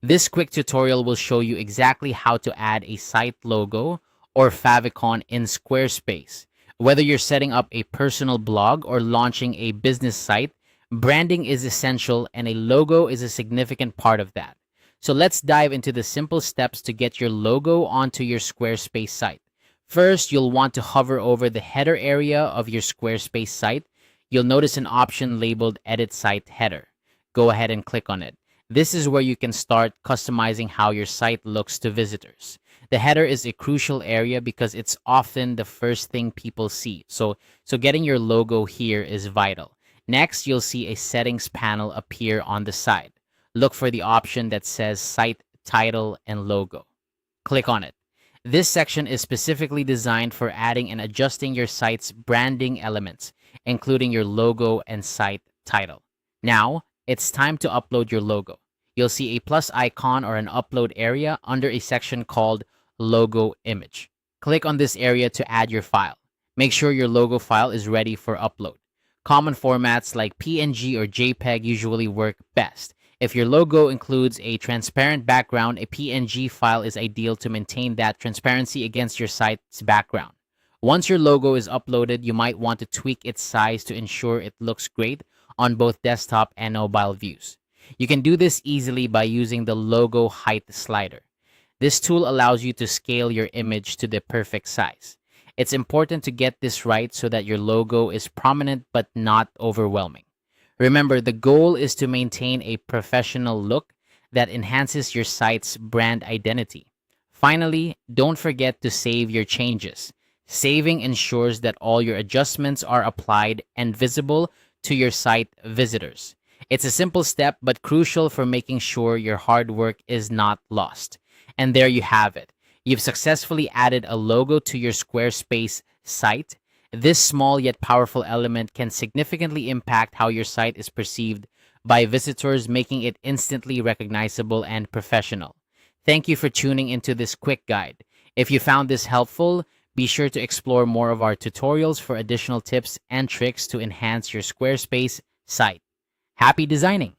This quick tutorial will show you exactly how to add a site logo or favicon in Squarespace. Whether you're setting up a personal blog or launching a business site, branding is essential and a logo is a significant part of that. So let's dive into the simple steps to get your logo onto your Squarespace site. First, you'll want to hover over the header area of your Squarespace site. You'll notice an option labeled Edit Site Header. Go ahead and click on it. This is where you can start customizing how your site looks to visitors. The header is a crucial area because it's often the first thing people see. So getting your logo here is vital. Next, you'll see a settings panel appear on the side. Look for the option that says Site Title and Logo. Click on it. This section is specifically designed for adding and adjusting your site's branding elements, including your logo and site title. Now, it's time to upload your logo. You'll see a plus icon or an upload area under a section called Logo Image. Click on this area to add your file. Make sure your logo file is ready for upload. Common formats like PNG or JPEG usually work best. If your logo includes a transparent background, a PNG file is ideal to maintain that transparency against your site's background. Once your logo is uploaded, you might want to tweak its size to ensure it looks great on both desktop and mobile views. You can do this easily by using the logo height slider. This tool allows you to scale your image to the perfect size. It's important to get this right so that your logo is prominent but not overwhelming. Remember, the goal is to maintain a professional look that enhances your site's brand identity. Finally, don't forget to save your changes. Saving ensures that all your adjustments are applied and visible to your site visitors. It's a simple step but crucial for making sure your hard work is not lost. And there you have it. You've successfully added a logo to your Squarespace site. This small yet powerful element can significantly impact how your site is perceived by visitors, making it instantly recognizable and professional. Thank you for tuning into this quick guide. If you found this helpful, be sure to explore more of our tutorials for additional tips and tricks to enhance your Squarespace site. Happy designing!